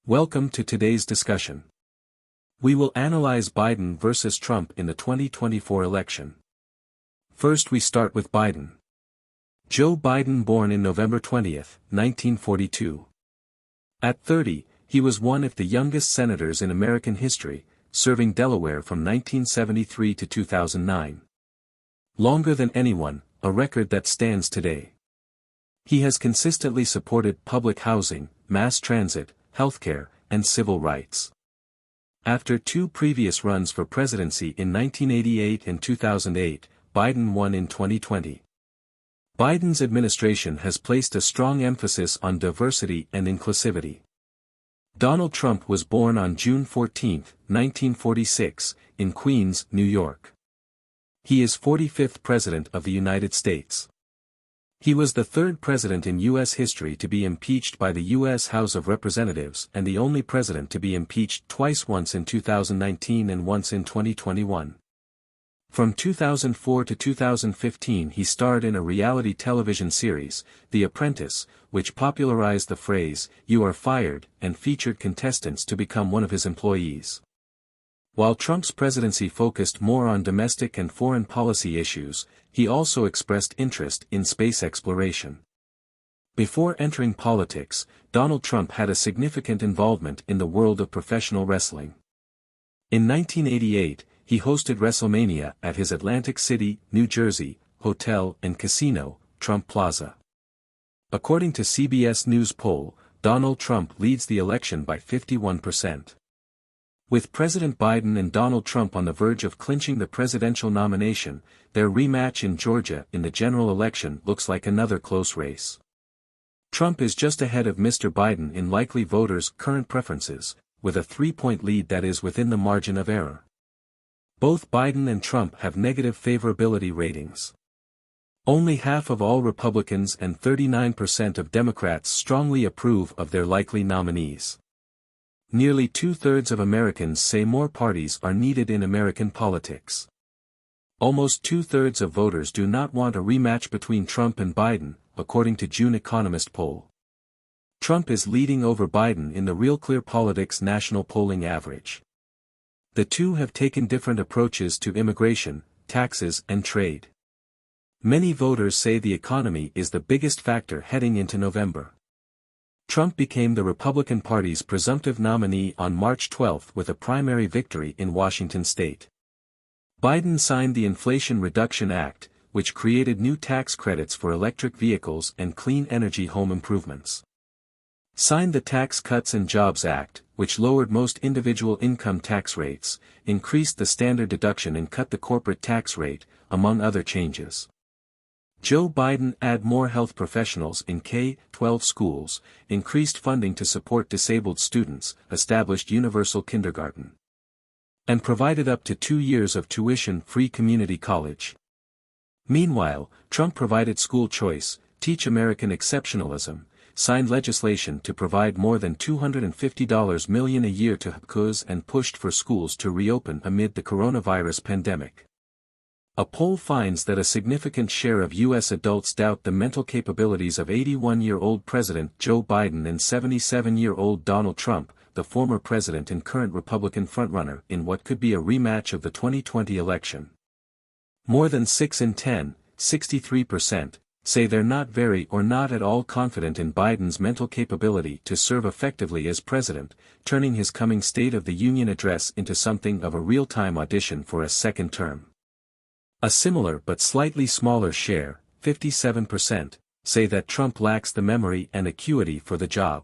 Welcome to today's discussion. We will analyze Biden versus Trump in the 2024 election. First we start with Biden. Joe Biden, born in November 20, 1942. At 30, he was one of the youngest senators in American history, serving Delaware from 1973 to 2009. Longer than anyone, a record that stands today. He has consistently supported public housing, mass transit, healthcare, and civil rights. After two previous runs for presidency in 1988 and 2008, Biden won in 2020. Biden's administration has placed a strong emphasis on diversity and inclusivity. Donald Trump was born on June 14, 1946, in Queens, New York. He is 45th President of the United States. He was the third president in U.S. history to be impeached by the U.S. House of Representatives and the only president to be impeached twice, once in 2019 and once in 2021. From 2004 to 2015 he starred in a reality television series, The Apprentice, which popularized the phrase, "You are fired," and featured contestants to become one of his employees. While Trump's presidency focused more on domestic and foreign policy issues, he also expressed interest in space exploration. Before entering politics, Donald Trump had a significant involvement in the world of professional wrestling. In 1988, he hosted WrestleMania at his Atlantic City, New Jersey, hotel and casino, Trump Plaza. According to CBS News poll, Donald Trump leads the election by 51%. With President Biden and Donald Trump on the verge of clinching the presidential nomination, their rematch in Georgia in the general election looks like another close race. Trump is just ahead of Mr. Biden in likely voters' current preferences, with a 3-point lead that is within the margin of error. Both Biden and Trump have negative favorability ratings. Only half of all Republicans and 39% of Democrats strongly approve of their likely nominees. Nearly two-thirds of Americans say more parties are needed in American politics. Almost two-thirds of voters do not want a rematch between Trump and Biden, according to June Economist poll. Trump is leading over Biden in the Real Clear Politics national polling average. The two have taken different approaches to immigration, taxes and trade. Many voters say the economy is the biggest factor heading into November. Trump became the Republican Party's presumptive nominee on March 12 with a primary victory in Washington state. Biden signed the Inflation Reduction Act, which created new tax credits for electric vehicles and clean energy home improvements. Signed the Tax Cuts and Jobs Act, which lowered most individual income tax rates, increased the standard deduction and cut the corporate tax rate, among other changes. Joe Biden added more health professionals in K-12 schools, increased funding to support disabled students, established universal kindergarten, and provided up to 2 years of tuition-free community college. Meanwhile, Trump provided school choice, Teach American Exceptionalism, signed legislation to provide more than $250 million a year to schools and pushed for schools to reopen amid the coronavirus pandemic. A poll finds that a significant share of U.S. adults doubt the mental capabilities of 81-year-old President Joe Biden and 77-year-old Donald Trump, the former president and current Republican frontrunner in what could be a rematch of the 2020 election. More than 6 in 10, 63%, say they're not very or not at all confident in Biden's mental capability to serve effectively as president, turning his coming State of the Union address into something of a real-time audition for a second term. A similar but slightly smaller share, 57%, say that Trump lacks the memory and acuity for the job.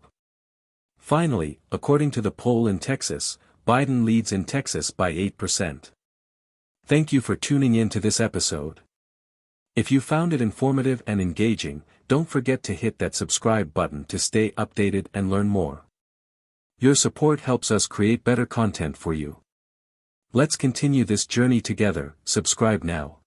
Finally, according to the poll in Texas, Biden leads in Texas by 8%. Thank you for tuning in to this episode. If you found it informative and engaging, don't forget to hit that subscribe button to stay updated and learn more. Your support helps us create better content for you. Let's continue this journey together. Subscribe now.